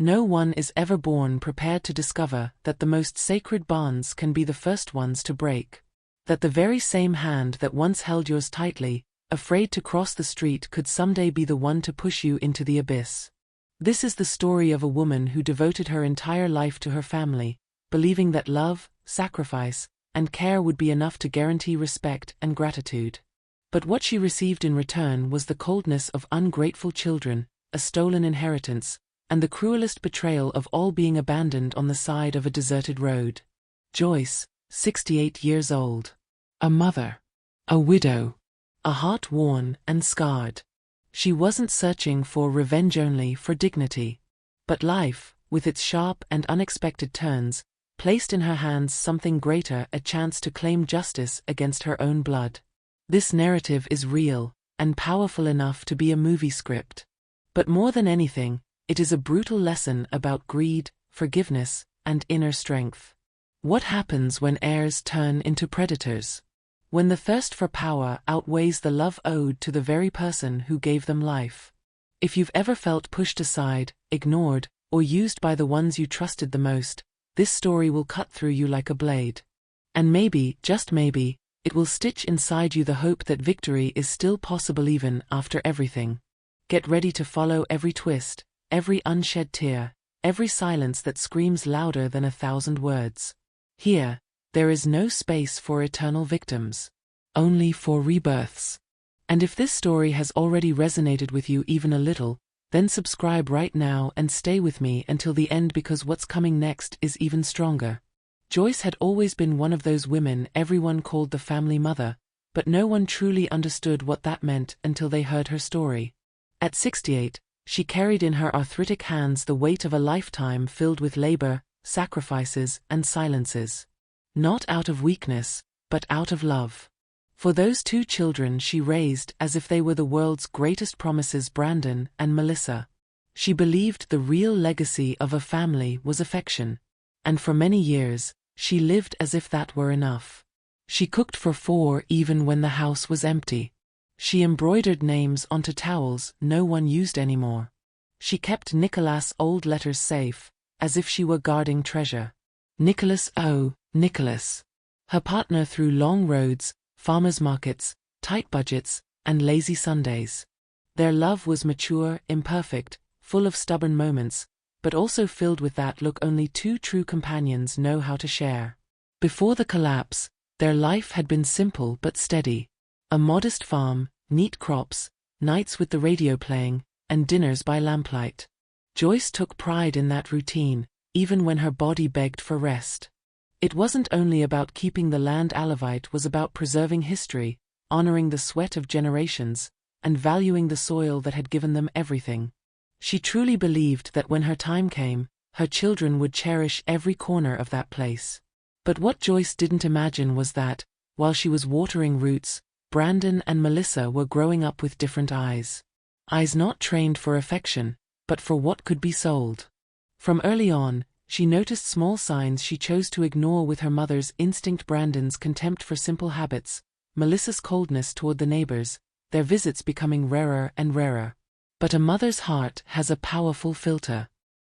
No one is ever born prepared to discover that the most sacred bonds can be the first ones to break. That the very same hand that once held yours tightly, afraid to cross the street, could someday be the one to push you into the abyss. This is the story of a woman who devoted her entire life to her family, believing that love, sacrifice, and care would be enough to guarantee respect and gratitude. But what she received in return was the coldness of ungrateful children, a stolen inheritance, and the cruelest betrayal of all, being abandoned on the side of a deserted road. Joyce, 68 years old. A mother. A widow. A heart worn and scarred. She wasn't searching for revenge, only for dignity. But life, with its sharp and unexpected turns, placed in her hands something greater, a chance to claim justice against her own blood. This narrative is real, and powerful enough to be a movie script. But more than anything, it is a brutal lesson about greed, forgiveness, and inner strength. What happens when heirs turn into predators? When the thirst for power outweighs the love owed to the very person who gave them life. If you've ever felt pushed aside, ignored, or used by the ones you trusted the most, this story will cut through you like a blade. And maybe, just maybe, it will stitch inside you the hope that victory is still possible even after everything. Get ready to follow every twist, every unshed tear, every silence that screams louder than 1,000 words. Here, there is no space for eternal victims. Only for rebirths. And if this story has already resonated with you even a little, then subscribe right now and stay with me until the end, because what's coming next is even stronger. Joyce had always been one of those women everyone called the family mother, but no one truly understood what that meant until they heard her story. At 68, she carried in her arthritic hands the weight of a lifetime filled with labor, sacrifices, and silences. Not out of weakness, but out of love. For those 2 children she raised as if they were the world's greatest promises, Brandon and Melissa. She believed the real legacy of a family was affection. And for many years, she lived as if that were enough. She cooked for 4 even when the house was empty. She embroidered names onto towels no one used anymore. She kept Nicholas' old letters safe, as if she were guarding treasure. Nicholas, oh, Nicholas. Her partner through long roads, farmers markets, tight budgets, and lazy Sundays. Their love was mature, imperfect, full of stubborn moments, but also filled with that look only 2 true companions know how to share. Before the collapse, their life had been simple but steady. A modest farm, neat crops, nights with the radio playing, and dinners by lamplight. Joyce took pride in that routine, even when her body begged for rest. It wasn't only about keeping the land alive, it was about preserving history, honoring the sweat of generations, and valuing the soil that had given them everything. She truly believed that when her time came, her children would cherish every corner of that place. But what Joyce didn't imagine was that, while she was watering roots, Brandon and Melissa were growing up with different eyes. Eyes not trained for affection, but for what could be sold. From early on, she noticed small signs she chose to ignore, with her mother's instinct, Brandon's contempt for simple habits, Melissa's coldness toward the neighbors, their visits becoming rarer and rarer. But a mother's heart has a powerful filter.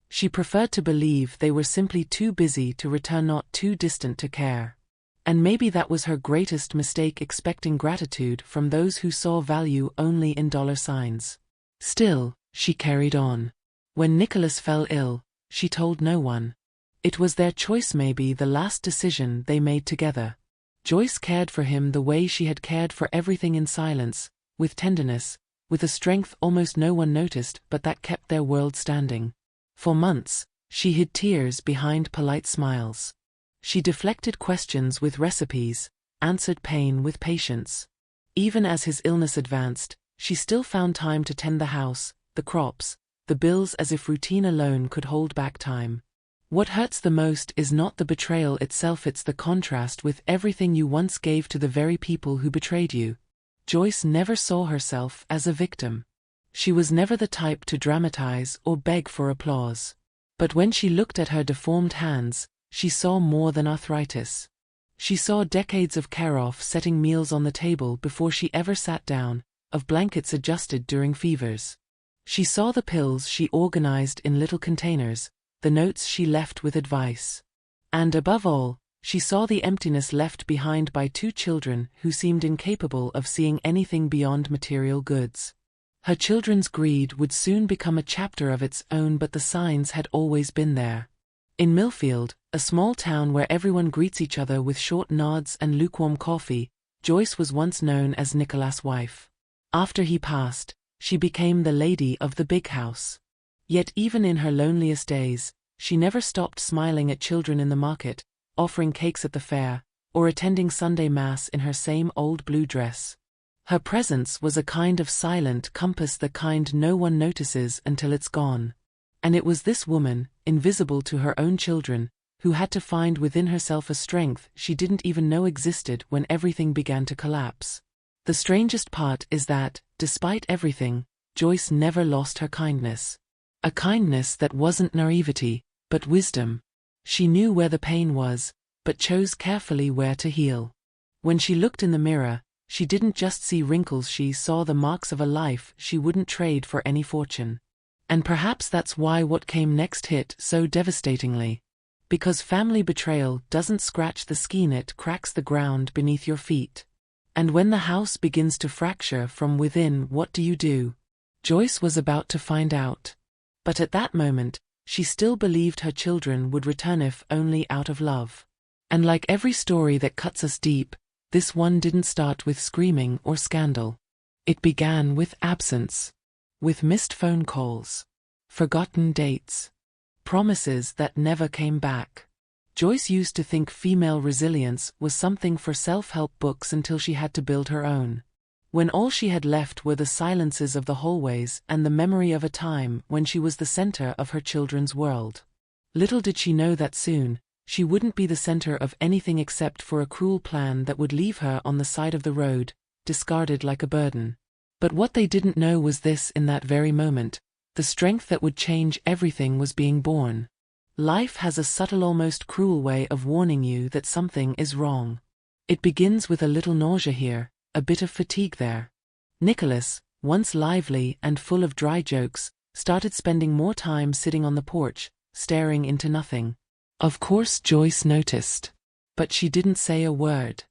She preferred to believe they were simply too busy to return, not too distant to care. And maybe that was her greatest mistake, expecting gratitude from those who saw value only in dollar signs. Still, she carried on. When Nicholas fell ill, she told no one. It was their choice, maybe the last decision they made together. Joyce cared for him the way she had cared for everything, in silence, with tenderness, with a strength almost no one noticed, but that kept their world standing. For months, she hid tears behind polite smiles. She deflected questions with recipes, answered pain with patience. Even as his illness advanced, she still found time to tend the house, the crops, the bills, as if routine alone could hold back time. What hurts the most is not the betrayal itself, it's the contrast with everything you once gave to the very people who betrayed you. Joyce never saw herself as a victim. She was never the type to dramatize or beg for applause. But when she looked at her deformed hands, she saw more than arthritis. She saw decades of care, of setting meals on the table before she ever sat down, of blankets adjusted during fevers. She saw the pills she organized in little containers, the notes she left with advice. And above all, she saw the emptiness left behind by two children who seemed incapable of seeing anything beyond material goods. Her children's greed would soon become a chapter of its own, but the signs had always been there. In Millfield, a small town where everyone greets each other with short nods and lukewarm coffee, Joyce was once known as Nicholas' wife. After he passed, she became the lady of the big house. Yet even in her loneliest days, she never stopped smiling at children in the market, offering cakes at the fair, or attending Sunday Mass in her same old blue dress. Her presence was a kind of silent compass, the kind no one notices until it's gone. And it was this woman, invisible to her own children, who had to find within herself a strength she didn't even know existed when everything began to collapse. The strangest part is that, despite everything, Joyce never lost her kindness. A kindness that wasn't naivety, but wisdom. She knew where the pain was, but chose carefully where to heal. When she looked in the mirror, she didn't just see wrinkles, she saw the marks of a life she wouldn't trade for any fortune. And perhaps that's why what came next hit so devastatingly. Because family betrayal doesn't scratch the skin, it cracks the ground beneath your feet. And when the house begins to fracture from within, what do you do? Joyce was about to find out. But at that moment, she still believed her children would return, if only out of love. And like every story that cuts us deep, this one didn't start with screaming or scandal. It began with absence. With missed phone calls. Forgotten dates. Promises that never came back. Joyce used to think female resilience was something for self-help books until she had to build her own. When all she had left were the silences of the hallways and the memory of a time when she was the center of her children's world. Little did she know that soon, she wouldn't be the center of anything except for a cruel plan that would leave her on the side of the road, discarded like a burden. But what they didn't know was this: in that very moment, the strength that would change everything was being born. Life has a subtle, almost cruel way of warning you that something is wrong. It begins with a little nausea here, a bit of fatigue there. Nicholas, once lively and full of dry jokes, started spending more time sitting on the porch, staring into nothing. Of course Joyce noticed. But she didn't say a word.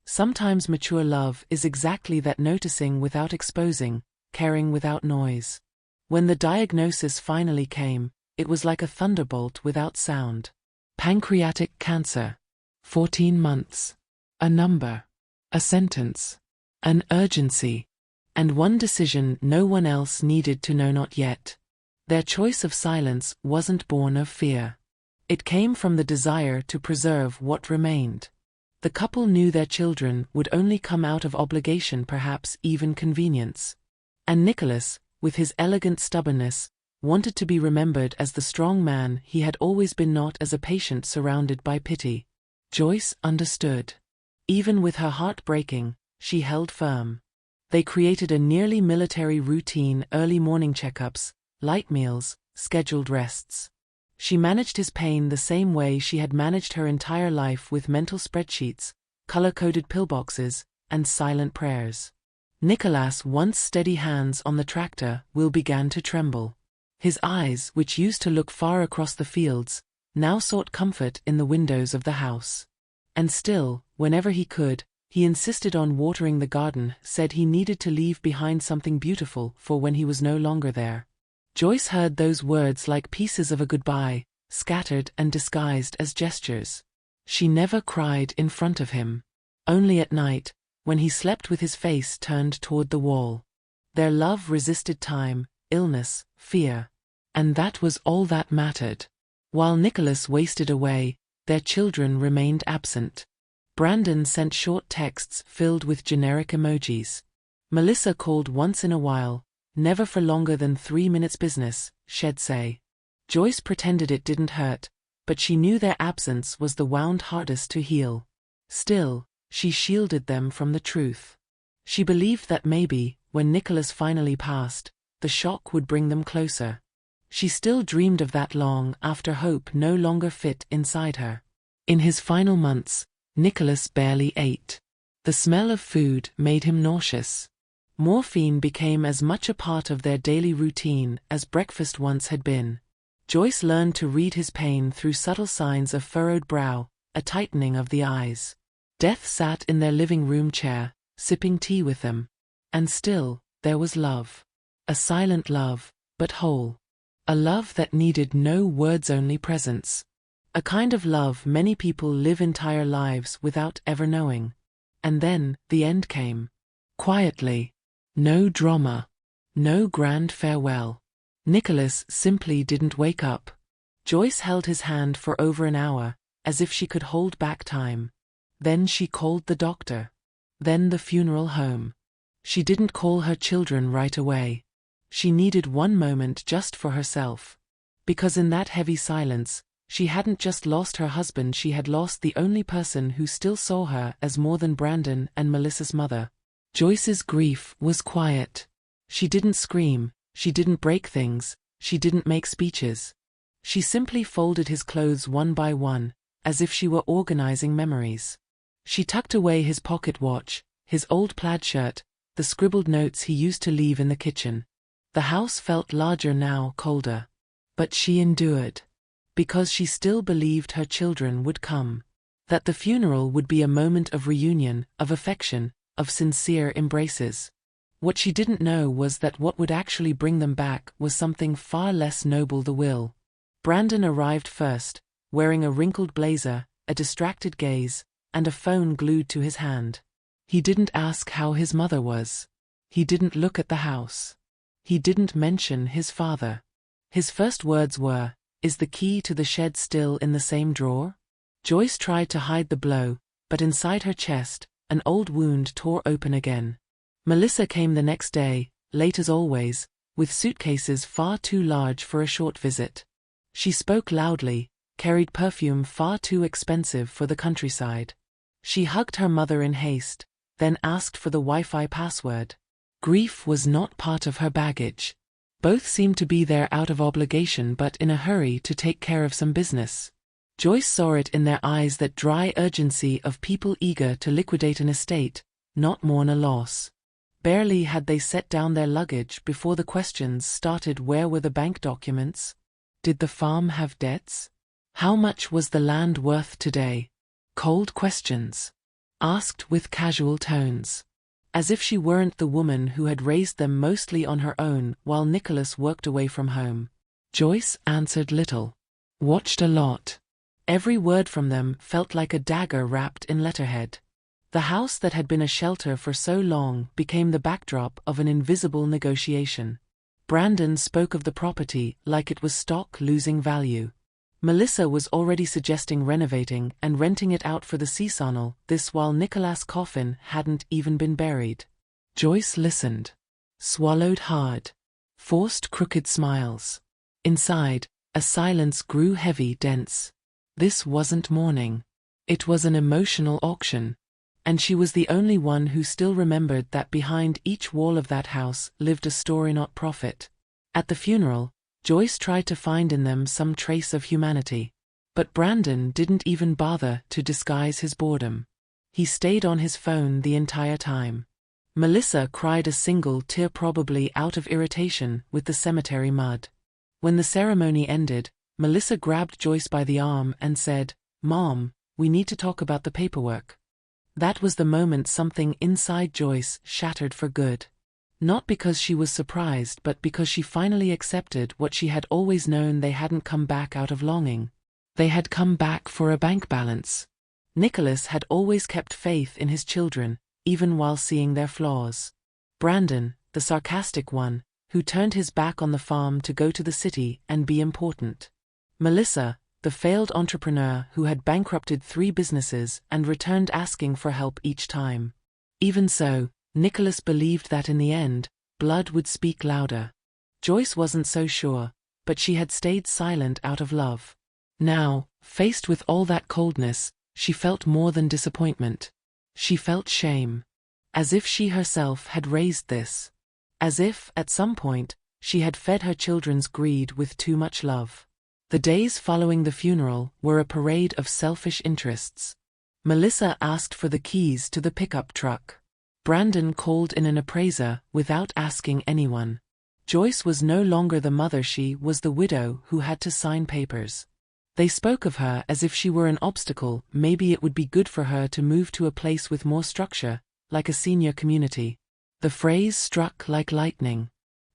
Sometimes mature love is exactly that: noticing without exposing, caring without noise. When the diagnosis finally came, it was like a thunderbolt without sound. Pancreatic cancer. 14 months. A number. A sentence. An urgency. And one decision no one else needed to know, not yet. Their choice of silence wasn't born of fear. It came from the desire to preserve what remained. The couple knew their children would only come out of obligation, perhaps even convenience. And Nicholas, with his elegant stubbornness, wanted to be remembered as the strong man he had always been, not as a patient surrounded by pity. Joyce understood. Even with her heart breaking, she held firm. They created a nearly military routine: early morning checkups, light meals, scheduled rests. She managed his pain the same way she had managed her entire life, with mental spreadsheets, color-coded pillboxes, and silent prayers. Nicholas' once steady hands on the tractor wheel began to tremble. His eyes, which used to look far across the fields, now sought comfort in the windows of the house. And still, whenever he could, he insisted on watering the garden, said he needed to leave behind something beautiful for when he was no longer there. Joyce heard those words like pieces of a goodbye, scattered and disguised as gestures. She never cried in front of him. Only at night, when he slept with his face turned toward the wall. Their love resisted time, illness, fear. And that was all that mattered. While Nicholas wasted away, their children remained absent. Brandon sent short texts filled with generic emojis. Melissa called once in a while, never for longer than 3 minutes. Business, she'd say. Joyce pretended it didn't hurt, but she knew their absence was the wound hardest to heal. Still, she shielded them from the truth. She believed that maybe, when Nicholas finally passed, the shock would bring them closer. She still dreamed of that long after hope no longer fit inside her. In his final months, Nicholas barely ate. The smell of food made him nauseous. Morphine became as much a part of their daily routine as breakfast once had been. Joyce learned to read his pain through subtle signs of furrowed brow, a tightening of the eyes. Death sat in their living room chair, sipping tea with them. And still, there was love. A silent love, but whole. A love that needed no words-only presence. A kind of love many people live entire lives without ever knowing. And then, the end came. Quietly. No drama. No grand farewell. Nicholas simply didn't wake up. Joyce held his hand for over an hour, as if she could hold back time. Then she called the doctor. Then the funeral home. She didn't call her children right away. She needed one moment just for herself. Because in that heavy silence, she hadn't just lost her husband, she had lost the only person who still saw her as more than Brandon and Melissa's mother. Joyce's grief was quiet. She didn't scream, she didn't break things, she didn't make speeches. She simply folded his clothes one by one, as if she were organizing memories. She tucked away his pocket watch, his old plaid shirt, the scribbled notes he used to leave in the kitchen. The house felt larger now, colder. But she endured. Because she still believed her children would come. That the funeral would be a moment of reunion, of affection, of sincere embraces. What she didn't know was that what would actually bring them back was something far less noble: the will. Brandon arrived first, wearing a wrinkled blazer, a distracted gaze, and a phone glued to his hand. He didn't ask how his mother was. He didn't look at the house. He didn't mention his father. His first words were, "Is the key to the shed still in the same drawer?" Joyce tried to hide the blow, but inside her chest, an old wound tore open again. Melissa came the next day, late as always, with suitcases far too large for a short visit. She spoke loudly, carried perfume far too expensive for the countryside. She hugged her mother in haste, then asked for the Wi-Fi password. Grief was not part of her baggage. Both seemed to be there out of obligation but in a hurry to take care of some business. Joyce saw it in their eyes, that dry urgency of people eager to liquidate an estate, not mourn a loss. Barely had they set down their luggage before the questions started. Where were the bank documents? Did the farm have debts? How much was the land worth today? Cold questions. Asked with casual tones. As if she weren't the woman who had raised them mostly on her own while Nicholas worked away from home. Joyce answered little. Watched a lot. Every word from them felt like a dagger wrapped in letterhead. The house that had been a shelter for so long became the backdrop of an invisible negotiation. Brandon spoke of the property like it was stock losing value. Melissa was already suggesting renovating and renting it out for the seasonal, this while Nicholas' coffin hadn't even been buried. Joyce listened. Swallowed hard. Forced crooked smiles. Inside, a silence grew heavy, dense. This wasn't mourning. It was an emotional auction. And she was the only one who still remembered that behind each wall of that house lived a story, not profit. At the funeral, Joyce tried to find in them some trace of humanity. But Brandon didn't even bother to disguise his boredom. He stayed on his phone the entire time. Melissa cried a single tear, probably out of irritation with the cemetery mud. When the ceremony ended, Melissa grabbed Joyce by the arm and said, "Mom, we need to talk about the paperwork." That was the moment something inside Joyce shattered for good. Not because she was surprised, but because she finally accepted what she had always known: they hadn't come back out of longing. They had come back for a bank balance. Nicholas had always kept faith in his children, even while seeing their flaws. Brandon, the sarcastic one, who turned his back on the farm to go to the city and be important. Melissa, the failed entrepreneur who had bankrupted 3 businesses and returned asking for help each time. Even so, Nicholas believed that in the end, blood would speak louder. Joyce wasn't so sure, but she had stayed silent out of love. Now, faced with all that coldness, she felt more than disappointment. She felt shame. As if she herself had raised this. As if, at some point, she had fed her children's greed with too much love. The days following the funeral were a parade of selfish interests. Melissa asked for the keys to the pickup truck. Brandon called in an appraiser without asking anyone. Joyce was no longer the mother, she was the widow who had to sign papers. They spoke of her as if she were an obstacle. Maybe it would be good for her to move to a place with more structure, like a senior community. The phrase struck like lightning.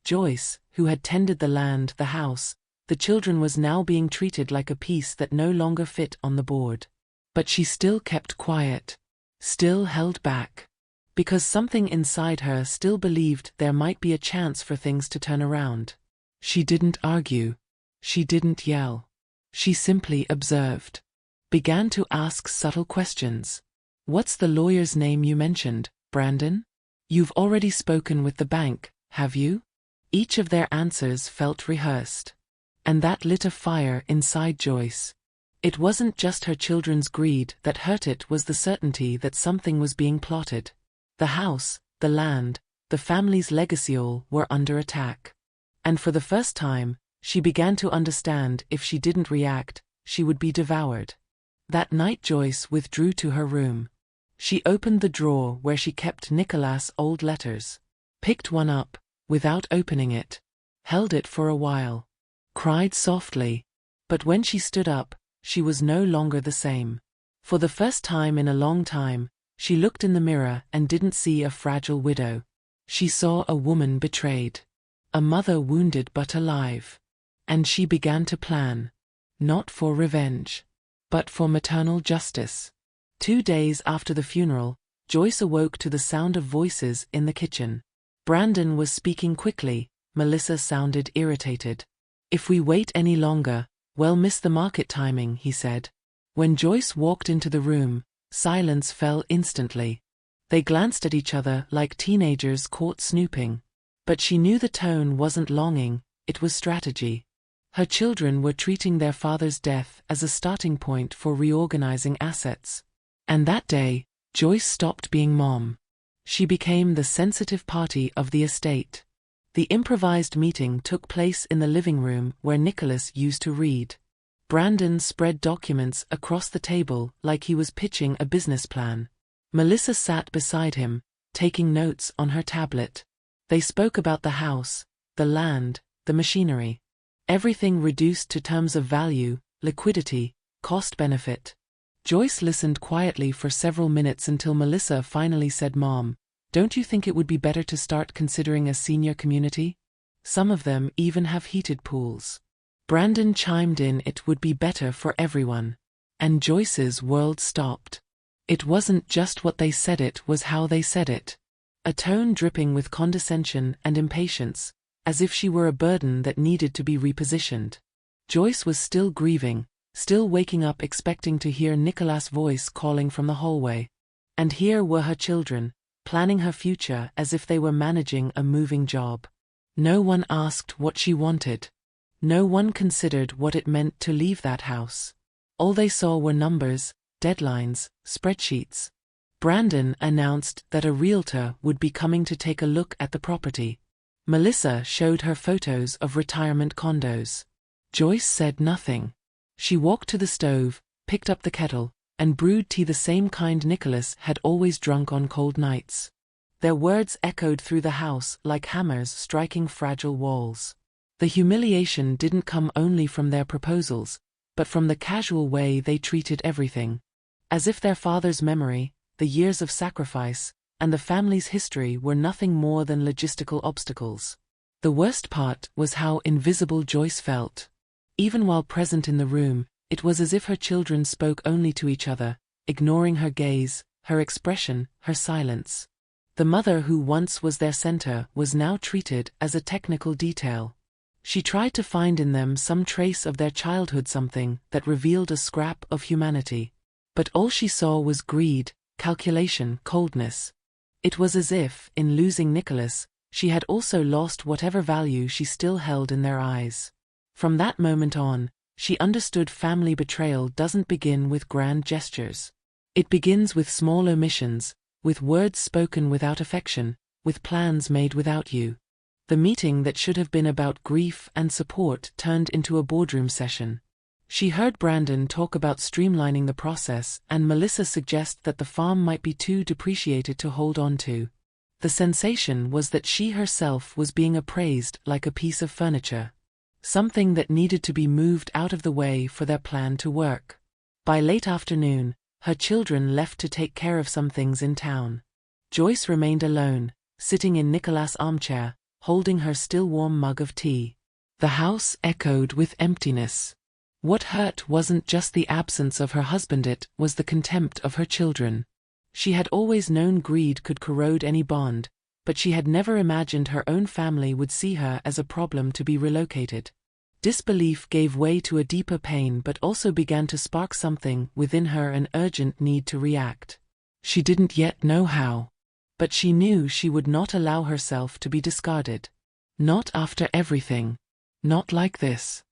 Joyce, who had tended the land, the house, the children, was now being treated like a piece that no longer fit on the board. But she still kept quiet, still held back, because something inside her still believed there might be a chance for things to turn around. She didn't argue. She didn't yell. She simply observed. Began to ask subtle questions. What's the lawyer's name you mentioned, Brandon? You've already spoken with the bank, have you? Each of their answers felt rehearsed. And that lit a fire inside Joyce. It wasn't just her children's greed that hurt, it was the certainty that something was being plotted. The house, the land, the family's legacy, all were under attack. And for the first time, she began to understand if she didn't react, she would be devoured. That night Joyce withdrew to her room. She opened the drawer where she kept Nicholas' old letters, picked one up, without opening it, held it for a while, cried softly. But when she stood up, she was no longer the same. For the first time in a long time, she looked in the mirror and didn't see a fragile widow. She saw a woman betrayed, a mother wounded but alive. And she began to plan, not for revenge, but for maternal justice. 2 days after the funeral, Joyce awoke to the sound of voices in the kitchen. Brandon was speaking quickly. Melissa sounded irritated. If we wait any longer, we'll miss the market timing, he said. When Joyce walked into the room, silence fell instantly. They glanced at each other like teenagers caught snooping. But she knew the tone wasn't longing, it was strategy. Her children were treating their father's death as a starting point for reorganizing assets. And that day, Joyce stopped being mom. She became the sensitive party of the estate. The improvised meeting took place in the living room where Nicholas used to read. Brandon spread documents across the table like he was pitching a business plan. Melissa sat beside him, taking notes on her tablet. They spoke about the house, the land, the machinery. Everything reduced to terms of value, liquidity, cost-benefit. Joyce listened quietly for several minutes until Melissa finally said, "Mom, don't you think it would be better to start considering a senior community? Some of them even have heated pools." Brandon chimed in, "It would be better for everyone." And Joyce's world stopped. It wasn't just what they said, it was how they said it. A tone dripping with condescension and impatience, as if she were a burden that needed to be repositioned. Joyce was still grieving, still waking up expecting to hear Nicholas' voice calling from the hallway. And here were her children, planning her future as if they were managing a moving job. No one asked what she wanted. No one considered what it meant to leave that house. All they saw were numbers, deadlines, spreadsheets. Brandon announced that a realtor would be coming to take a look at the property. Melissa showed her photos of retirement condos. Joyce said nothing. She walked to the stove, picked up the kettle, and brewed tea, the same kind Nicholas had always drunk on cold nights. Their words echoed through the house like hammers striking fragile walls. The humiliation didn't come only from their proposals, but from the casual way they treated everything. As if their father's memory, the years of sacrifice, and the family's history were nothing more than logistical obstacles. The worst part was how invisible Joyce felt. Even while present in the room, it was as if her children spoke only to each other, ignoring her gaze, her expression, her silence. The mother who once was their center was now treated as a technical detail. She tried to find in them some trace of their childhood, something that revealed a scrap of humanity. But all she saw was greed, calculation, coldness. It was as if, in losing Nicholas, she had also lost whatever value she still held in their eyes. From that moment on, she understood family betrayal doesn't begin with grand gestures. It begins with small omissions, with words spoken without affection, with plans made without you. The meeting that should have been about grief and support turned into a boardroom session. She heard Brandon talk about streamlining the process and Melissa suggest that the farm might be too depreciated to hold on to. The sensation was that she herself was being appraised like a piece of furniture, something that needed to be moved out of the way for their plan to work. By late afternoon, her children left to take care of some things in town. Joyce remained alone, sitting in Nicholas' armchair, holding her still warm mug of tea. The house echoed with emptiness. What hurt wasn't just the absence of her husband, it was the contempt of her children. She had always known greed could corrode any bond, but she had never imagined her own family would see her as a problem to be relocated. Disbelief gave way to a deeper pain but also began to spark something within her, an urgent need to react. She didn't yet know how. But she knew she would not allow herself to be discarded. Not after everything. Not like this.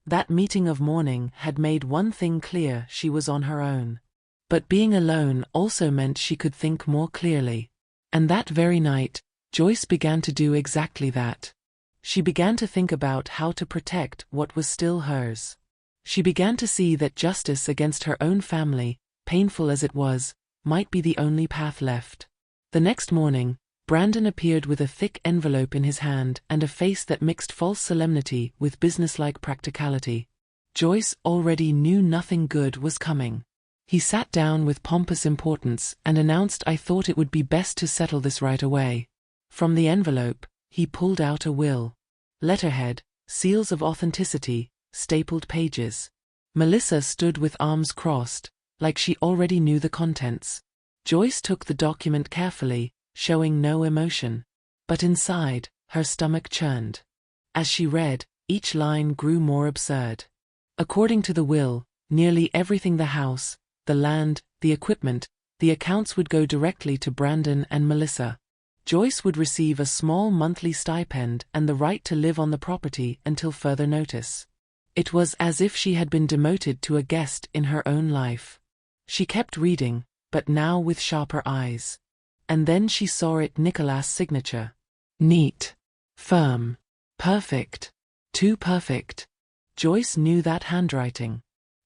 That meeting of mourning had made one thing clear: she was on her own. But being alone also meant she could think more clearly. And that very night, Joyce began to do exactly that. She began to think about how to protect what was still hers. She began to see that justice against her own family, painful as it was, might be the only path left. The next morning, Brandon appeared with a thick envelope in his hand and a face that mixed false solemnity with businesslike practicality. Joyce already knew nothing good was coming. He sat down with pompous importance and announced, "I thought it would be best to settle this right away." From the envelope, he pulled out a will. Letterhead, seals of authenticity, stapled pages. Melissa stood with arms crossed, like she already knew the contents. Joyce took the document carefully, showing no emotion. But inside, her stomach churned. As she read, each line grew more absurd. According to the will, nearly everything, the house, the land, the equipment, the accounts, would go directly to Brandon and Melissa. Joyce would receive a small monthly stipend and the right to live on the property until further notice. It was as if she had been demoted to a guest in her own life. She kept reading, but now with sharper eyes. And then she saw it: Nicholas' signature. Neat. Firm. Perfect. Too perfect. Joyce knew that handwriting.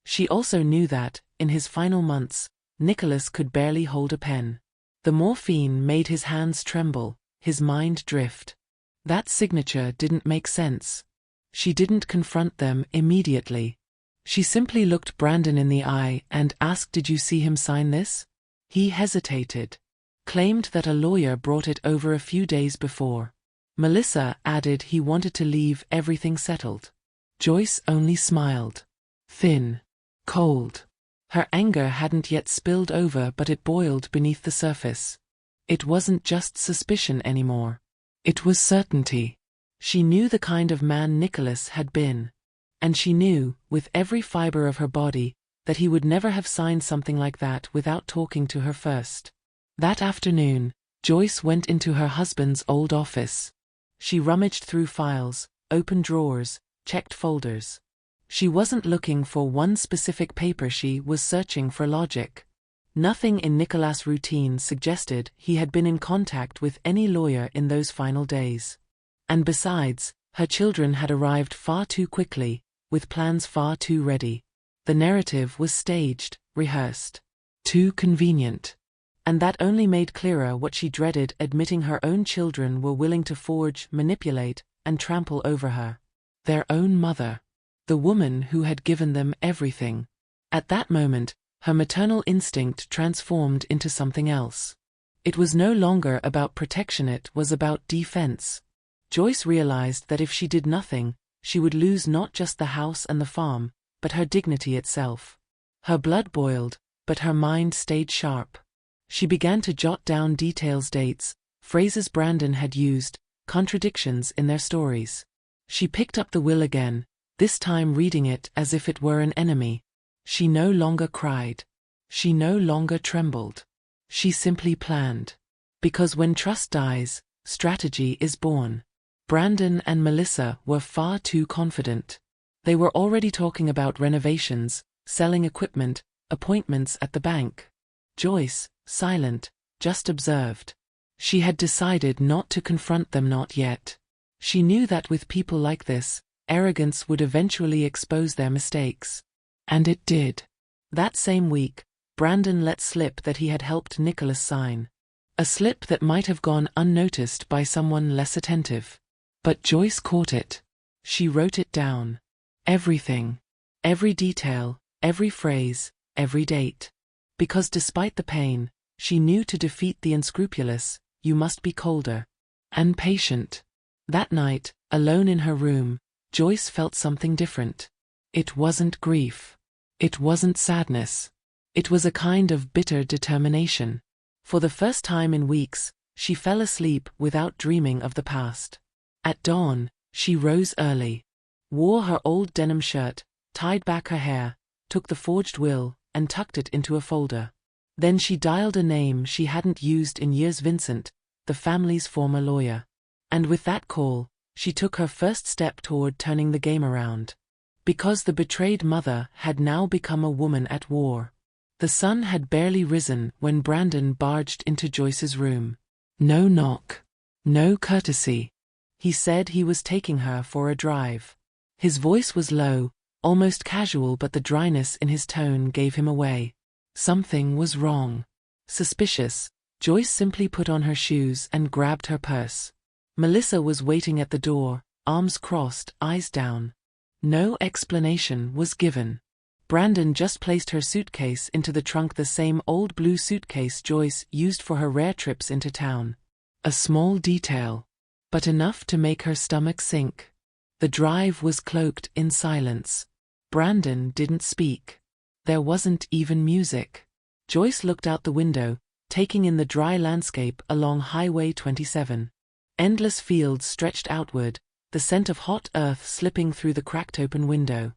She also knew that, in his final months, Nicholas could barely hold a pen. The morphine made his hands tremble, his mind drift. That signature didn't make sense. She didn't confront them immediately. She simply looked Brandon in the eye and asked, "Did you see him sign this?" He hesitated. Claimed that a lawyer brought it over a few days before. Melissa added he wanted to leave everything settled. Joyce only smiled. Thin. Cold. Her anger hadn't yet spilled over, but it boiled beneath the surface. It wasn't just suspicion anymore. It was certainty. She knew the kind of man Nicholas had been. And she knew, with every fiber of her body, that he would never have signed something like that without talking to her first. That afternoon, Joyce went into her husband's old office. She rummaged through files, opened drawers, checked folders. She wasn't looking for one specific paper, she was searching for logic. Nothing in Nicholas' routine suggested he had been in contact with any lawyer in those final days. And besides, her children had arrived far too quickly, with plans far too ready. The narrative was staged, rehearsed. Too convenient. And that only made clearer what she dreaded: admitting her own children were willing to forge, manipulate, and trample over her. Their own mother. The woman who had given them everything. At that moment, her maternal instinct transformed into something else. It was no longer about protection, it was about defense. Joyce realized that if she did nothing, she would lose not just the house and the farm, but her dignity itself. Her blood boiled, but her mind stayed sharp. She began to jot down details, dates, phrases Brandon had used, contradictions in their stories. She picked up the will again, this time reading it as if it were an enemy. She no longer cried. She no longer trembled. She simply planned. Because when trust dies, strategy is born. Brandon and Melissa were far too confident. They were already talking about renovations, selling equipment, appointments at the bank. Joyce, silent, just observed. She had decided not to confront them, not yet. She knew that with people like this, arrogance would eventually expose their mistakes. And it did. That same week, Brandon let slip that he had helped Nicholas sign A slip that might have gone unnoticed by someone less attentive. But Joyce caught it. She wrote it down. Everything. Every detail, every phrase, every date. Because despite the pain, she knew to defeat the unscrupulous, you must be colder. And patient. That night, alone in her room, Joyce felt something different. It wasn't grief. It wasn't sadness. It was a kind of bitter determination. For the first time in weeks, she fell asleep without dreaming of the past. At dawn, she rose early, wore her old denim shirt, tied back her hair, took the forged will, and tucked it into a folder. Then she dialed a name she hadn't used in years: Vincent, the family's former lawyer. And with that call, she took her first step toward turning the game around. Because the betrayed mother had now become a woman at war. The sun had barely risen when Brandon barged into Joyce's room. No knock. No courtesy. He said he was taking her for a drive. His voice was low, almost casual, but the dryness in his tone gave him away. Something was wrong. Suspicious, Joyce simply put on her shoes and grabbed her purse. Melissa was waiting at the door, arms crossed, eyes down. No explanation was given. Brandon just placed her suitcase into the trunk, the same old blue suitcase Joyce used for her rare trips into town. A small detail, but enough to make her stomach sink. The drive was cloaked in silence. Brandon didn't speak. There wasn't even music. Joyce looked out the window, taking in the dry landscape along Highway 27. Endless fields stretched outward, the scent of hot earth slipping through the cracked-open window.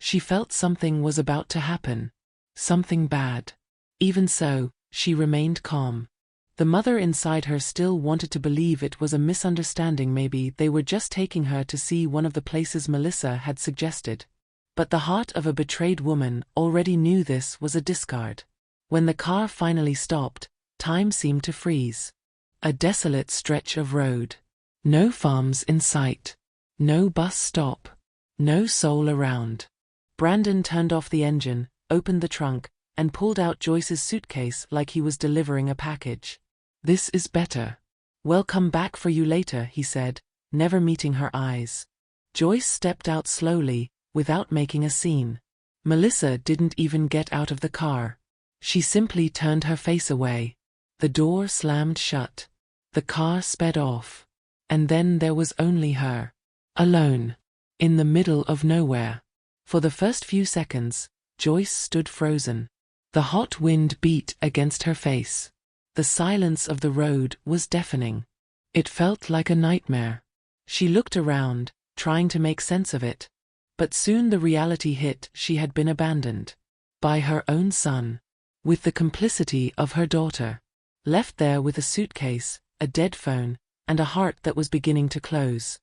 She felt something was about to happen. Something bad. Even so, she remained calm. The mother inside her still wanted to believe it was a misunderstanding. Maybe they were just taking her to see one of the places Melissa had suggested. But the heart of a betrayed woman already knew this was a discard. When the car finally stopped, time seemed to freeze. A desolate stretch of road. No farms in sight. No bus stop. No soul around. Brandon turned off the engine, opened the trunk, and pulled out Joyce's suitcase like he was delivering a package. "This is better. We'll come back for you later," he said, never meeting her eyes. Joyce stepped out slowly, without making a scene. Melissa didn't even get out of the car. She simply turned her face away. The door slammed shut. The car sped off. And then there was only her. Alone. In the middle of nowhere. For the first few seconds, Joyce stood frozen. The hot wind beat against her face. The silence of the road was deafening. It felt like a nightmare. She looked around, trying to make sense of it. But soon the reality hit: she had been abandoned. By her own son. With the complicity of her daughter. Left there with a suitcase, a dead phone, and a heart that was beginning to close.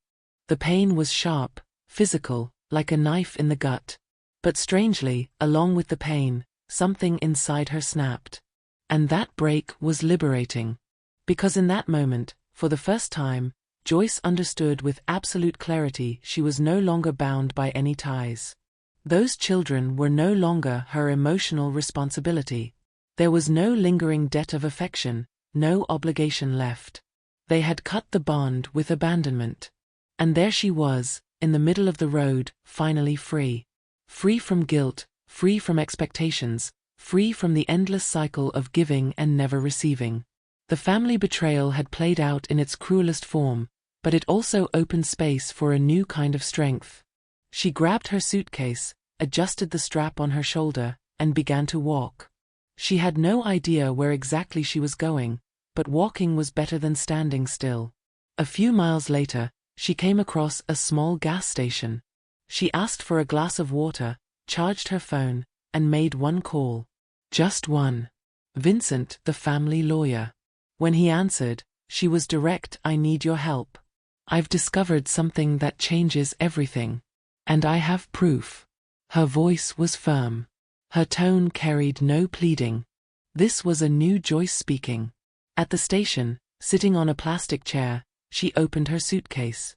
The pain was sharp, physical, like a knife in the gut. But strangely, along with the pain, something inside her snapped. And that break was liberating. Because in that moment, for the first time, Joyce understood with absolute clarity she was no longer bound by any ties. Those children were no longer her emotional responsibility. There was no lingering debt of affection, no obligation left. They had cut the bond with abandonment. And there she was, in the middle of the road, finally free. Free from guilt, free from expectations, free from the endless cycle of giving and never receiving. The family betrayal had played out in its cruelest form, but it also opened space for a new kind of strength. She grabbed her suitcase, adjusted the strap on her shoulder, and began to walk. She had no idea where exactly she was going, but walking was better than standing still. A few miles later, she came across a small gas station. She asked for a glass of water, charged her phone, and made one call. Just one. Vincent, the family lawyer. When he answered, she was direct. "I need your help. I've discovered something that changes everything. And I have proof." Her voice was firm. Her tone carried no pleading. This was a new Joyce speaking. At the station, sitting on a plastic chair, she opened her suitcase.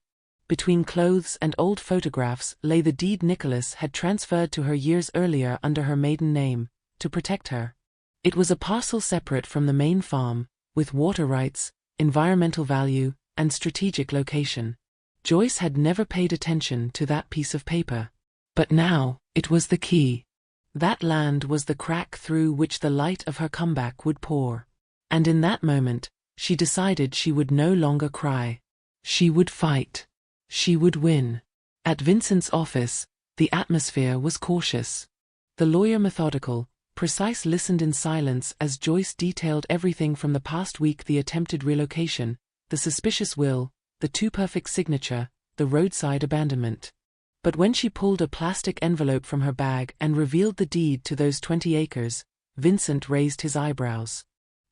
Between clothes and old photographs lay the deed Nicholas had transferred to her years earlier under her maiden name, to protect her. It was a parcel separate from the main farm, with water rights, environmental value, and strategic location. Joyce had never paid attention to that piece of paper. But now, it was the key. That land was the crack through which the light of her comeback would pour. And in that moment, she decided she would no longer cry. She would fight. She would win. At Vincent's office, the atmosphere was cautious. The lawyer, methodical, precise, listened in silence as Joyce detailed everything from the past week: the attempted relocation, the suspicious will, the too-perfect signature, the roadside abandonment. But when she pulled a plastic envelope from her bag and revealed the deed to those 20 acres, Vincent raised his eyebrows.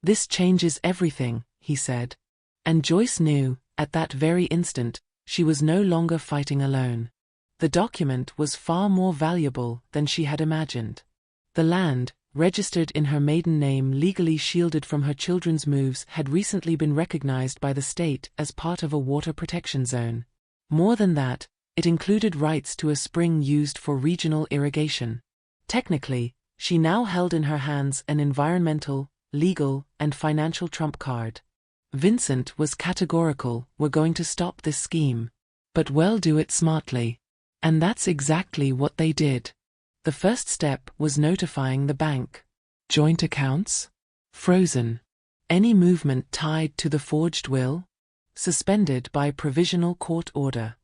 "This changes everything," he said. And Joyce knew, at that very instant, she was no longer fighting alone. The document was far more valuable than she had imagined. The land, registered in her maiden name, legally shielded from her children's moves, had recently been recognized by the state as part of a water protection zone. More than that, it included rights to a spring used for regional irrigation. Technically, she now held in her hands an environmental, legal, and financial trump card. Vincent was categorical: "We're going to stop this scheme. But we'll do it smartly." And that's exactly what they did. The first step was notifying the bank. Joint accounts? Frozen. Any movement tied to the forged will? Suspended by provisional court order.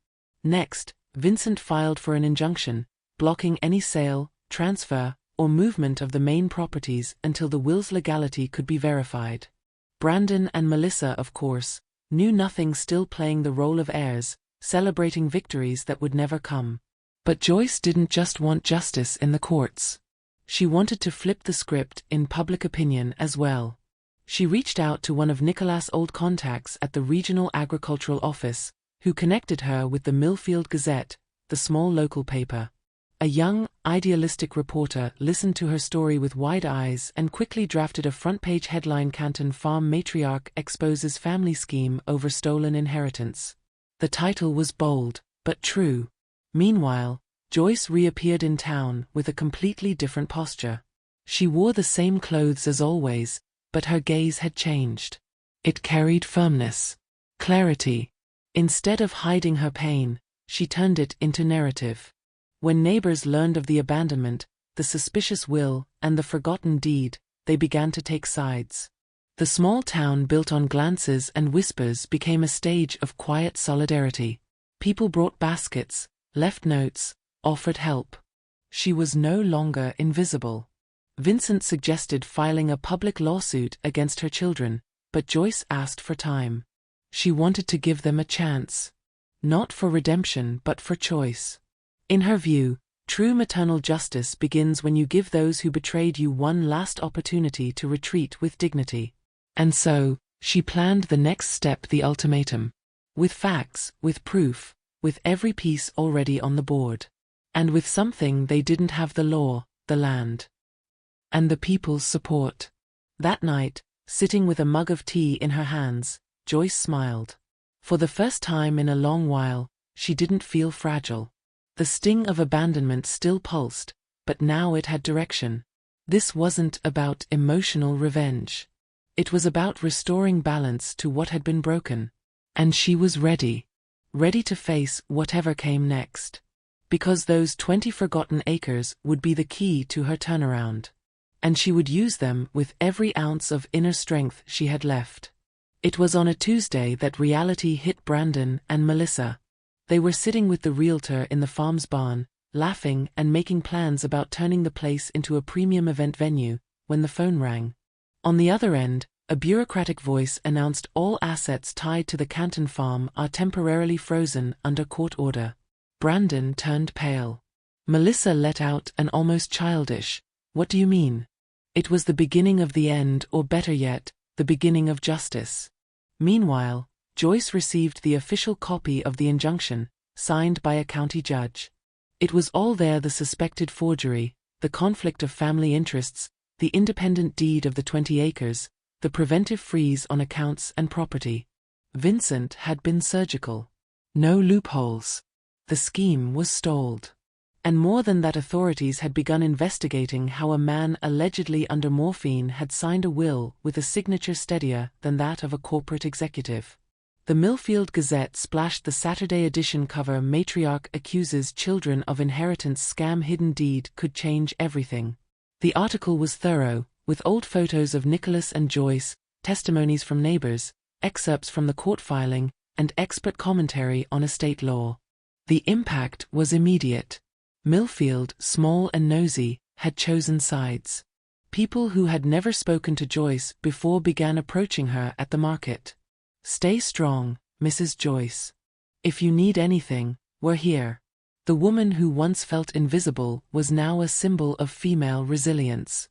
Next, Vincent filed for an injunction, blocking any sale, transfer, or movement of the main properties until the will's legality could be verified. Brandon and Melissa, of course, knew nothing, still playing the role of heirs, celebrating victories that would never come. But Joyce didn't just want justice in the courts. She wanted to flip the script in public opinion as well. She reached out to one of Nicholas' old contacts at the Regional Agricultural Office, who connected her with the Millfield Gazette, the small local paper. A young, idealistic reporter listened to her story with wide eyes and quickly drafted a front-page headline: "Canton Farm Matriarch Exposes Family Scheme Over Stolen Inheritance." The title was bold, but true. Meanwhile, Joyce reappeared in town with a completely different posture. She wore the same clothes as always, but her gaze had changed. It carried firmness, clarity. Instead of hiding her pain, she turned it into narrative. When neighbors learned of the abandonment, the suspicious will, and the forgotten deed, they began to take sides. The small town, built on glances and whispers, became a stage of quiet solidarity. People brought baskets, left notes, offered help. She was no longer invisible. Vincent suggested filing a public lawsuit against her children, but Joyce asked for time. She wanted to give them a chance. Not for redemption, but for choice. In her view, true maternal justice begins when you give those who betrayed you one last opportunity to retreat with dignity. And so, she planned the next step: the ultimatum. With facts, with proof, with every piece already on the board. And with something they didn't have: the law, the land, and the people's support. That night, sitting with a mug of tea in her hands, Joyce smiled. For the first time in a long while, she didn't feel fragile. The sting of abandonment still pulsed, but now it had direction. This wasn't about emotional revenge. It was about restoring balance to what had been broken. And she was ready. Ready to face whatever came next. Because those 20 forgotten acres would be the key to her turnaround. And she would use them with every ounce of inner strength she had left. It was on a Tuesday that reality hit Brandon and Melissa. They were sitting with the realtor in the farm's barn, laughing and making plans about turning the place into a premium event venue, when the phone rang. On the other end, a bureaucratic voice announced all assets tied to the Canton farm are temporarily frozen under court order. Brandon turned pale. Melissa let out an almost childish, "What do you mean?" It was the beginning of the end, or better yet, the beginning of justice. Meanwhile, Joyce received the official copy of the injunction, signed by a county judge. It was all there: the suspected forgery, the conflict of family interests, the independent deed of the 20 acres, the preventive freeze on accounts and property. Vincent had been surgical. No loopholes. The scheme was stalled. And more than that, authorities had begun investigating how a man allegedly under morphine had signed a will with a signature steadier than that of a corporate executive. The Millfield Gazette splashed the Saturday edition cover: "Matriarch accuses children of inheritance scam, hidden deed could change everything." The article was thorough, with old photos of Nicholas and Joyce, testimonies from neighbors, excerpts from the court filing, and expert commentary on estate law. The impact was immediate. Millfield, small and nosy, had chosen sides. People who had never spoken to Joyce before began approaching her at the market. "Stay strong, Mrs. Joyce. If you need anything, we're here." The woman who once felt invisible was now a symbol of female resilience.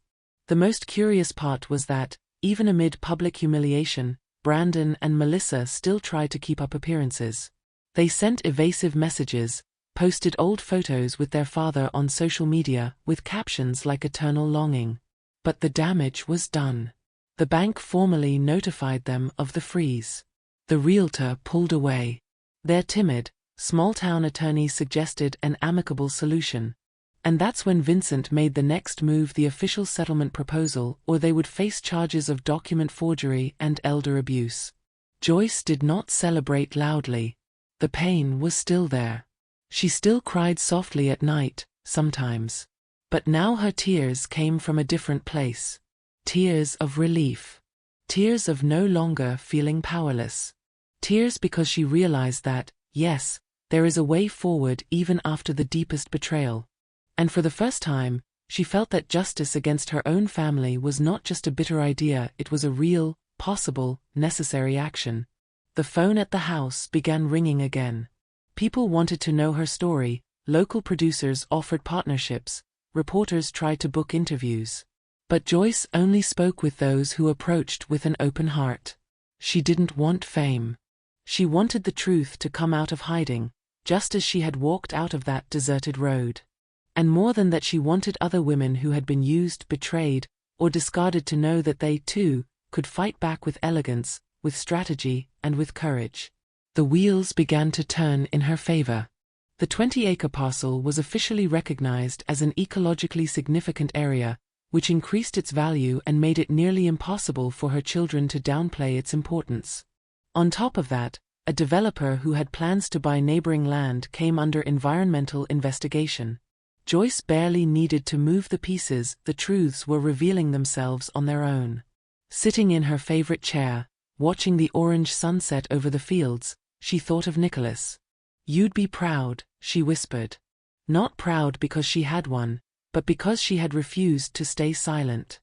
The most curious part was that, even amid public humiliation, Brandon and Melissa still tried to keep up appearances. They sent evasive messages, posted old photos with their father on social media with captions like "eternal longing." But the damage was done. The bank formally notified them of the freeze. The realtor pulled away. Their timid, small-town attorney suggested an amicable solution. And that's when Vincent made the next move: the official settlement proposal, or they would face charges of document forgery and elder abuse. Joyce did not celebrate loudly. The pain was still there. She still cried softly at night, sometimes. But now her tears came from a different place. Tears of relief. Tears of no longer feeling powerless. Tears because she realized that, yes, there is a way forward even after the deepest betrayal. And for the first time, she felt that justice against her own family was not just a bitter idea, it was a real, possible, necessary action. The phone at the house began ringing again. People wanted to know her story, local producers offered partnerships, reporters tried to book interviews. But Joyce only spoke with those who approached with an open heart. She didn't want fame. She wanted the truth to come out of hiding, just as she had walked out of that deserted road. And more than that, she wanted other women who had been used, betrayed, or discarded to know that they, too, could fight back with elegance, with strategy, and with courage. The wheels began to turn in her favor. The 20-acre parcel was officially recognized as an ecologically significant area, which increased its value and made it nearly impossible for her children to downplay its importance. On top of that, a developer who had plans to buy neighboring land came under environmental investigation. Joyce barely needed to move the pieces; the truths were revealing themselves on their own. Sitting in her favorite chair, watching the orange sunset over the fields, she thought of Nicholas. "You'd be proud," she whispered. Not proud because she had one, but because she had refused to stay silent.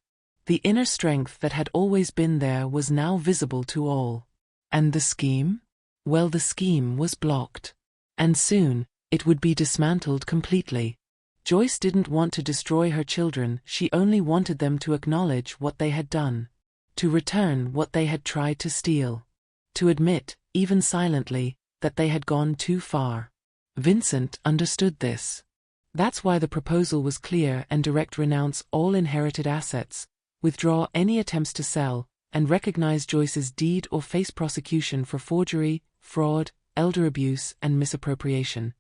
The inner strength that had always been there was now visible to all. And the scheme? Well, the scheme was blocked. And soon, it would be dismantled completely. Joyce didn't want to destroy her children, she only wanted them to acknowledge what they had done. To return what they had tried to steal. To admit, even silently, that they had gone too far. Vincent understood this. That's why the proposal was clear and direct: renounce all inherited assets, withdraw any attempts to sell, and recognize Joyce's deed or face prosecution for forgery, fraud, elder abuse, and misappropriation.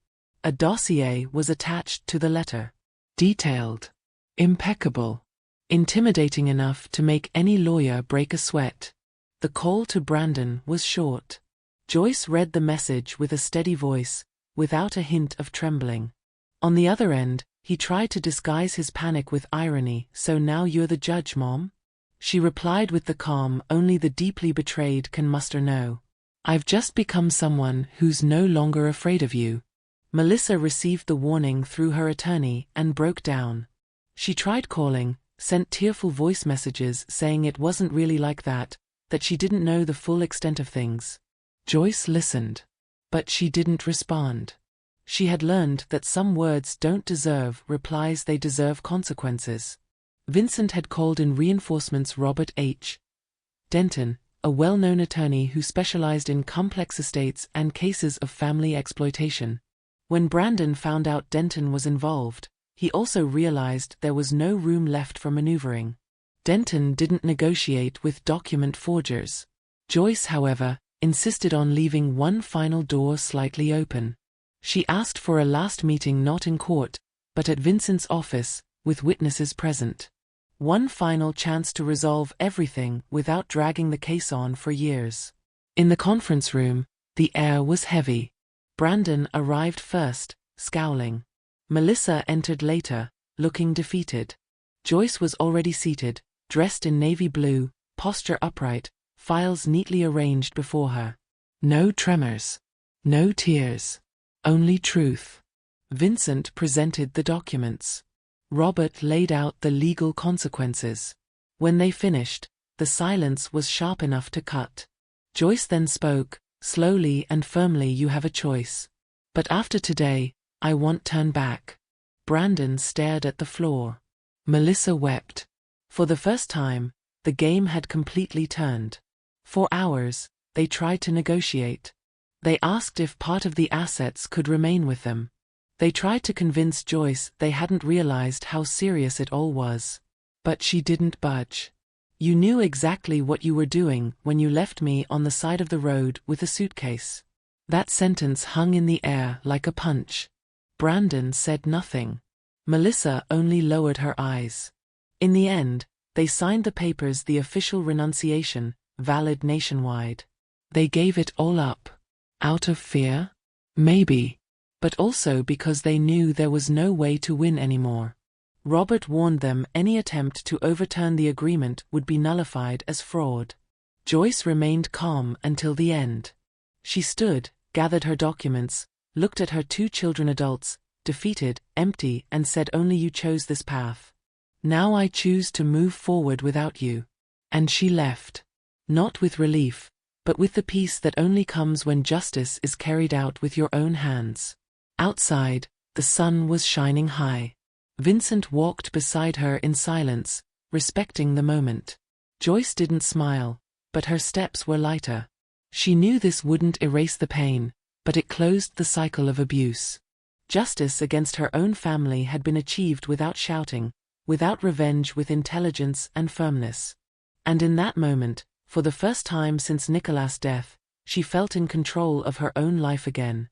A dossier was attached to the letter. Detailed. Impeccable. Intimidating enough to make any lawyer break a sweat. The call to Brandon was short. Joyce read the message with a steady voice, without a hint of trembling. On the other end, he tried to disguise his panic with irony. "So now you're the judge, Mom?" She replied with the calm only the deeply betrayed can muster. "No. I've just become someone who's no longer afraid of you." Melissa received the warning through her attorney and broke down. She tried calling, sent tearful voice messages saying it wasn't really like that she didn't know the full extent of things. Joyce listened. But she didn't respond. She had learned that some words don't deserve replies, they deserve consequences. Vincent had called in reinforcements. Robert H. Denton, a well-known attorney who specialized in complex estates and cases of family exploitation. When Brandon found out Denton was involved, he also realized there was no room left for maneuvering. Denton didn't negotiate with document forgers. Joyce, however, insisted on leaving one final door slightly open. She asked for a last meeting not in court, but at Vincent's office, with witnesses present. One final chance to resolve everything without dragging the case on for years. In the conference room, the air was heavy. Brandon arrived first, scowling. Melissa entered later, looking defeated. Joyce was already seated, dressed in navy blue, posture upright, files neatly arranged before her. No tremors. No tears. Only truth. Vincent presented the documents. Robert laid out the legal consequences. When they finished, the silence was sharp enough to cut. Joyce then spoke, slowly and firmly. You have a choice. But after today, I won't turn back. Brandon stared at the floor. Melissa wept. For the first time, the game had completely turned. For hours, they tried to negotiate. They asked if part of the assets could remain with them. They tried to convince Joyce they hadn't realized how serious it all was. But she didn't budge. You knew exactly what you were doing when you left me on the side of the road with a suitcase. That sentence hung in the air like a punch. Brandon said nothing. Melissa only lowered her eyes. In the end, they signed the papers, the official renunciation, valid nationwide. They gave it all up. Out of fear? Maybe. But also because they knew there was no way to win anymore. Robert warned them any attempt to overturn the agreement would be nullified as fraud. Joyce remained calm until the end. She stood, gathered her documents, looked at her 2 children, adults, defeated, empty, and said, only you chose this path. Now I choose to move forward without you. And she left. Not with relief, but with the peace that only comes when justice is carried out with your own hands. Outside, the sun was shining high. Vincent walked beside her in silence, respecting the moment. Joyce didn't smile, but her steps were lighter. She knew this wouldn't erase the pain, but it closed the cycle of abuse. Justice against her own family had been achieved without shouting, without revenge, with intelligence and firmness. And in that moment, for the first time since Nicolas' death, she felt in control of her own life again.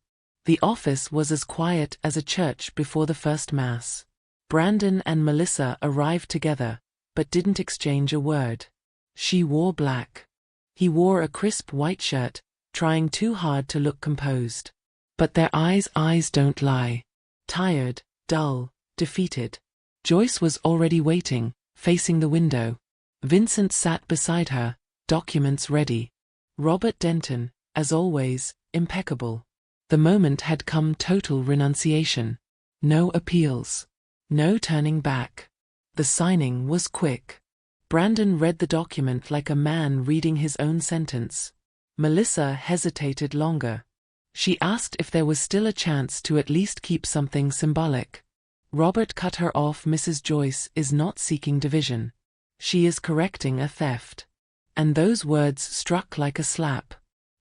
The office was as quiet as a church before the first Mass. Brandon and Melissa arrived together, but didn't exchange a word. She wore black. He wore a crisp white shirt, trying too hard to look composed. But their eyes don't lie. Tired, dull, defeated. Joyce was already waiting, facing the window. Vincent sat beside her, documents ready. Robert Denton, as always, impeccable. The moment had come, total renunciation. No appeals. No turning back. The signing was quick. Brandon read the document like a man reading his own sentence. Melissa hesitated longer. She asked if there was still a chance to at least keep something symbolic. Robert cut her off. Mrs. Joyce is not seeking division. She is correcting a theft. And those words struck like a slap.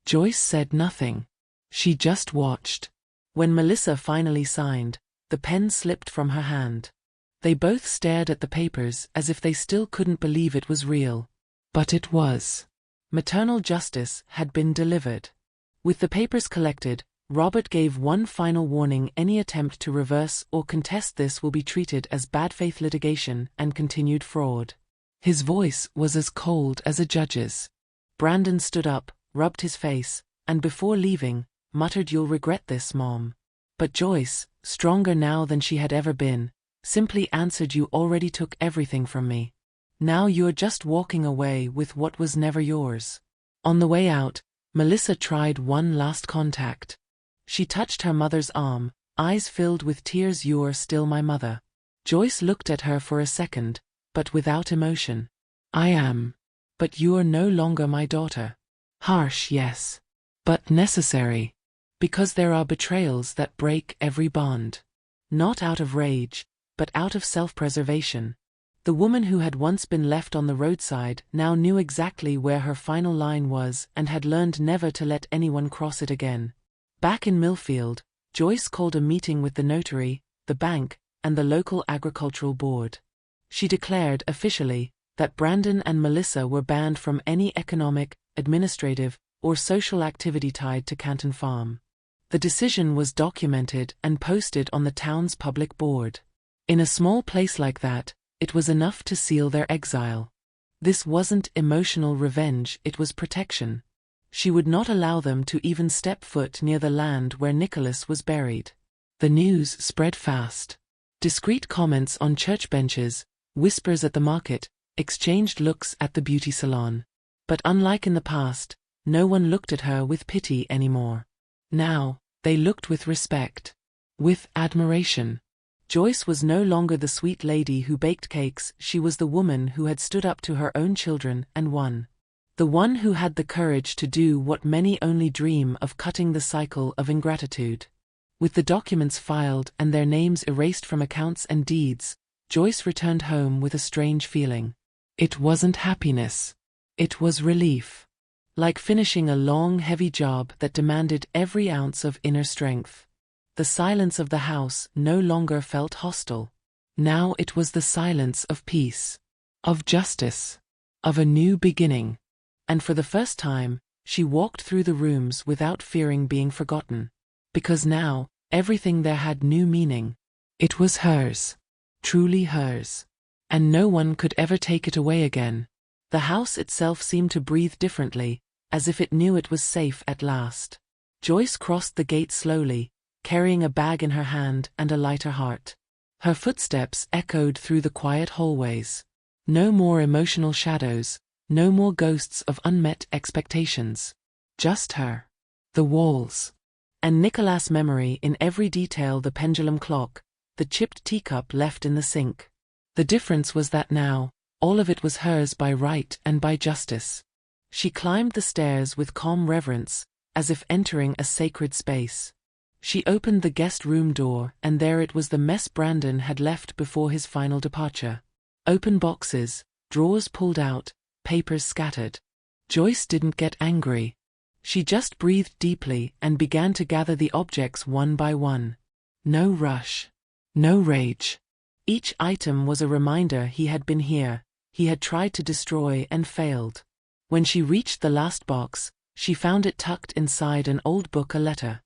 Joyce said nothing. She just watched. When Melissa finally signed, the pen slipped from her hand. They both stared at the papers as if they still couldn't believe it was real. But it was. Maternal justice had been delivered. With the papers collected, Robert gave one final warning: any attempt to reverse or contest this will be treated as bad faith litigation and continued fraud. His voice was as cold as a judge's. Brandon stood up, rubbed his face, and before leaving, muttered, "You'll regret this, Mom." But Joyce, stronger now than she had ever been, simply answered, "You already took everything from me. Now you're just walking away with what was never yours." On the way out, Melissa tried one last contact. She touched her mother's arm, eyes filled with tears. "You're still my mother." Joyce looked at her for a second, but without emotion. "I am. But you're no longer my daughter." Harsh, yes. But necessary. Because there are betrayals that break every bond. Not out of rage, but out of self-preservation. The woman who had once been left on the roadside now knew exactly where her final line was and had learned never to let anyone cross it again. Back in Millfield, Joyce called a meeting with the notary, the bank, and the local agricultural board. She declared officially that Brandon and Melissa were banned from any economic, administrative, or social activity tied to Canton Farm. The decision was documented and posted on the town's public board. In a small place like that, it was enough to seal their exile. This wasn't emotional revenge, it was protection. She would not allow them to even step foot near the land where Nicholas was buried. The news spread fast. Discreet comments on church benches, whispers at the market, exchanged looks at the beauty salon. But unlike in the past, no one looked at her with pity anymore. Now, they looked with respect. With admiration. Joyce was no longer the sweet lady who baked cakes, she was the woman who had stood up to her own children and won. The one who had the courage to do what many only dream of, cutting the cycle of ingratitude. With the documents filed and their names erased from accounts and deeds, Joyce returned home with a strange feeling. It wasn't happiness. It was relief. Like finishing a long, heavy job that demanded every ounce of inner strength. The silence of the house no longer felt hostile. Now it was the silence of peace, of justice, of a new beginning. And for the first time, she walked through the rooms without fearing being forgotten. Because now, everything there had new meaning. It was hers. Truly hers. And no one could ever take it away again. The house itself seemed to breathe differently, as if it knew it was safe at last. Joyce crossed the gate slowly, carrying a bag in her hand and a lighter heart. Her footsteps echoed through the quiet hallways. No more emotional shadows, no more ghosts of unmet expectations. Just her. The walls. And Nicholas' memory in every detail, the pendulum clock, the chipped teacup left in the sink. The difference was that now, all of it was hers by right and by justice. She climbed the stairs with calm reverence, as if entering a sacred space. She opened the guest room door, and there it was, the mess Brandon had left before his final departure. Open boxes, drawers pulled out, papers scattered. Joyce didn't get angry. She just breathed deeply and began to gather the objects one by one. No rush. No rage. Each item was a reminder he had been here, he had tried to destroy and failed. When she reached the last box, she found it tucked inside an old book, a letter.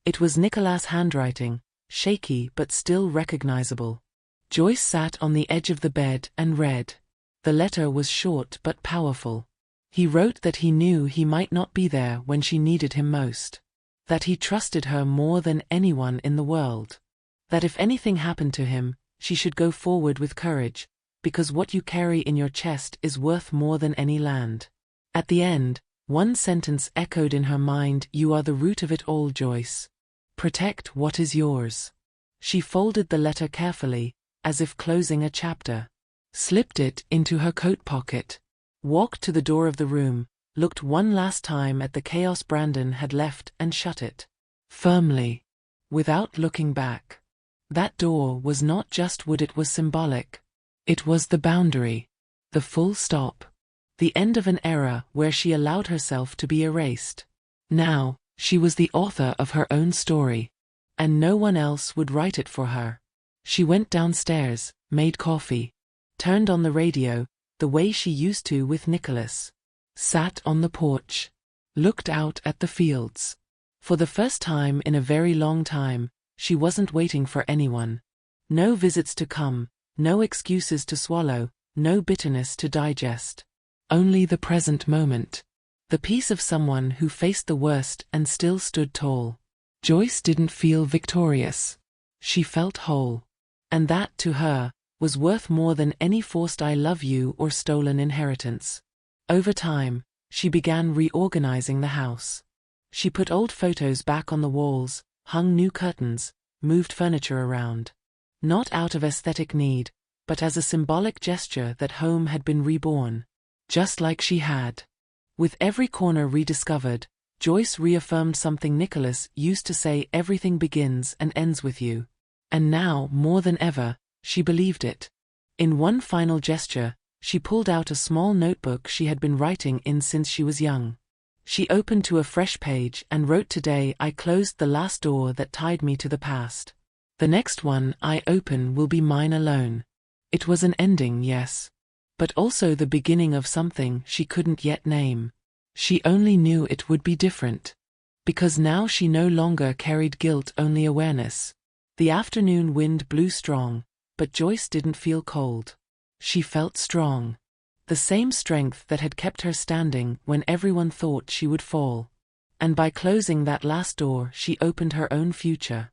It was Nicholas' handwriting, shaky but still recognizable. Joyce sat on the edge of the bed and read. The letter was short but powerful. He wrote that he knew he might not be there when she needed him most. That he trusted her more than anyone in the world. That if anything happened to him, she should go forward with courage, because what you carry in your chest is worth more than any land. At the end, one sentence echoed in her mind, "You are the root of it all, Joyce. Protect what is yours." She folded the letter carefully, as if closing a chapter. Slipped it into her coat pocket. Walked to the door of the room, looked one last time at the chaos Brandon had left and shut it. Firmly. Without looking back. That door was not just wood, it was symbolic. It was the boundary. The full stop. The end of an era where she allowed herself to be erased. Now, she was the author of her own story. And no one else would write it for her. She went downstairs, made coffee. Turned on the radio, the way she used to with Nicholas. Sat on the porch. Looked out at the fields. For the first time in a very long time, she wasn't waiting for anyone. No visits to come, no excuses to swallow, no bitterness to digest. Only the present moment. The peace of someone who faced the worst and still stood tall. Joyce didn't feel victorious. She felt whole. And that, to her, was worth more than any forced "I love you" or stolen inheritance. Over time, she began reorganizing the house. She put old photos back on the walls, hung new curtains, moved furniture around. Not out of aesthetic need, but as a symbolic gesture that home had been reborn. Just like she had. With every corner rediscovered, Joyce reaffirmed something Nicholas used to say: everything begins and ends with you. And now, more than ever, she believed it. In one final gesture, she pulled out a small notebook she had been writing in since she was young. She opened to a fresh page and wrote, "Today I closed the last door that tied me to the past. The next one I open will be mine alone." It was an ending, yes. But also the beginning of something she couldn't yet name. She only knew it would be different. Because now she no longer carried guilt, only awareness. The afternoon wind blew strong, but Joyce didn't feel cold. She felt strong. The same strength that had kept her standing when everyone thought she would fall. And by closing that last door, she opened her own future.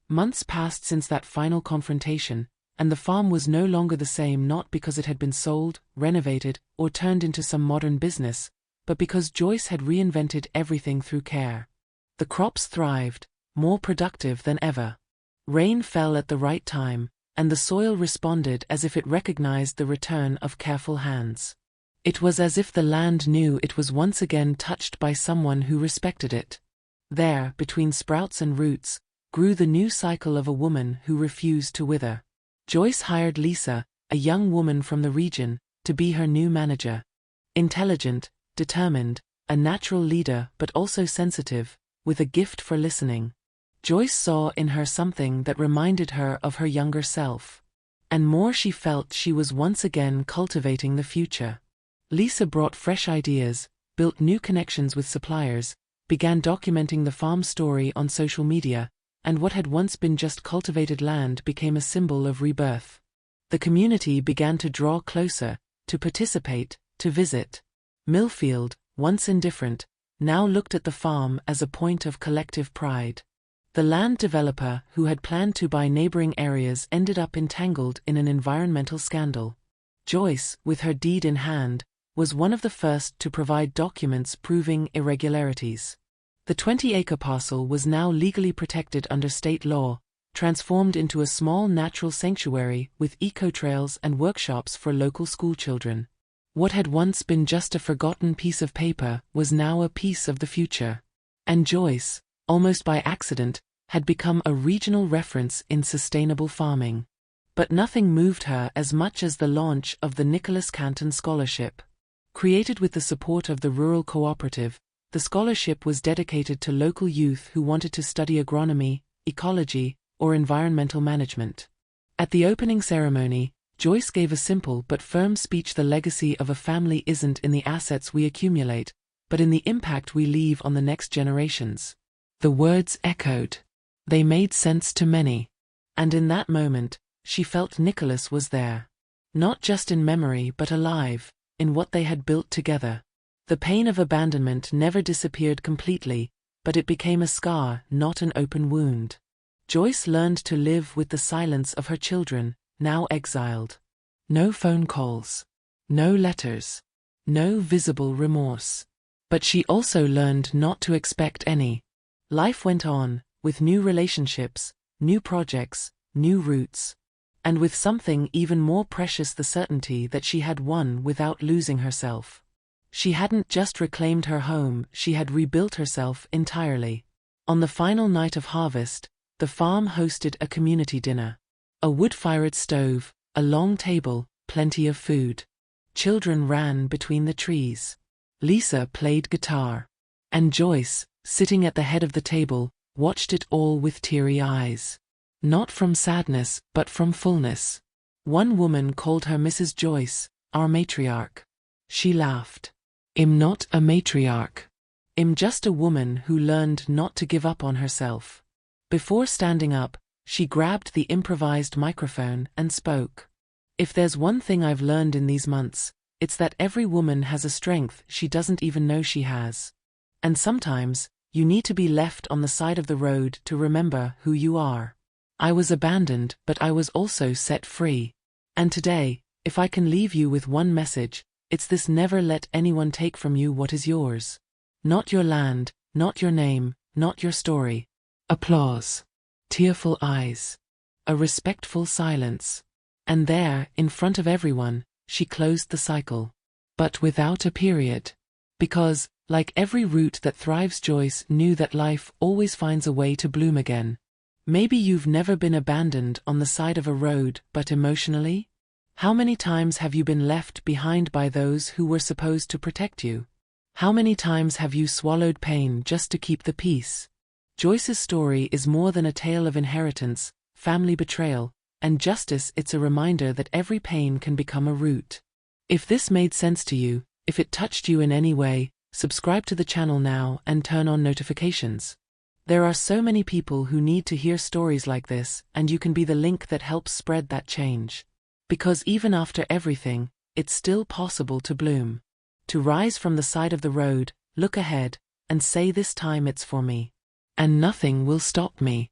Months passed since that final confrontation, and the farm was no longer the same, not because it had been sold, renovated, or turned into some modern business, but because Joyce had reinvented everything through care. The crops thrived, more productive than ever. Rain fell at the right time, and the soil responded as if it recognized the return of careful hands. It was as if the land knew it was once again touched by someone who respected it. There, between sprouts and roots, grew the new cycle of a woman who refused to wither. Joyce hired Lisa, a young woman from the region, to be her new manager. Intelligent, determined, a natural leader but also sensitive, with a gift for listening. Joyce saw in her something that reminded her of her younger self. And more, she felt she was once again cultivating the future. Lisa brought fresh ideas, built new connections with suppliers, began documenting the farm story on social media, and what had once been just cultivated land became a symbol of rebirth. The community began to draw closer, to participate, to visit. Millfield, once indifferent, now looked at the farm as a point of collective pride. The land developer who had planned to buy neighboring areas ended up entangled in an environmental scandal. Joyce, with her deed in hand, was one of the first to provide documents proving irregularities. The 20-acre parcel was now legally protected under state law, transformed into a small natural sanctuary with eco-trails and workshops for local schoolchildren. What had once been just a forgotten piece of paper was now a piece of the future. And Joyce, almost by accident, had become a regional reference in sustainable farming. But nothing moved her as much as the launch of the Nicholas Canton Scholarship. Created with the support of the Rural Cooperative, the scholarship was dedicated to local youth who wanted to study agronomy, ecology, or environmental management. At the opening ceremony, Joyce gave a simple but firm speech: the legacy of a family isn't in the assets we accumulate, but in the impact we leave on the next generations. The words echoed. They made sense to many. And in that moment, she felt Nicholas was there. Not just in memory but alive, in what they had built together. The pain of abandonment never disappeared completely, but it became a scar, not an open wound. Joyce learned to live with the silence of her children, now exiled. No phone calls. No letters. No visible remorse. But she also learned not to expect any. Life went on, with new relationships, new projects, new routes. And with something even more precious: the certainty that she had won without losing herself. She hadn't just reclaimed her home, she had rebuilt herself entirely. On the final night of harvest, the farm hosted a community dinner. A wood-fired stove, a long table, plenty of food. Children ran between the trees. Lisa played guitar. And Joyce, sitting at the head of the table, watched it all with teary eyes. Not from sadness, but from fullness. One woman called her Mrs. Joyce, our matriarch. She laughed. I'm not a matriarch. I'm just a woman who learned not to give up on herself. Before standing up, she grabbed the improvised microphone and spoke. If there's one thing I've learned in these months, it's that every woman has a strength she doesn't even know she has. And sometimes, you need to be left on the side of the road to remember who you are. I was abandoned, but I was also set free. And today, if I can leave you with one message, it's this: never let anyone take from you what is yours. Not your land, not your name, not your story. Applause. Tearful eyes. A respectful silence. And there, in front of everyone, she closed the cycle. But without a period. Because, like every root that thrives, Joyce knew that life always finds a way to bloom again. Maybe you've never been abandoned on the side of a road, but emotionally? How many times have you been left behind by those who were supposed to protect you? How many times have you swallowed pain just to keep the peace? Joyce's story is more than a tale of inheritance, family betrayal, and justice. It's a reminder that every pain can become a root. If this made sense to you, if it touched you in any way, subscribe to the channel now and turn on notifications. There are so many people who need to hear stories like this, and you can be the link that helps spread that change. Because even after everything, it's still possible to bloom. To rise from the side of the road, look ahead, and say, this time it's for me. And nothing will stop me.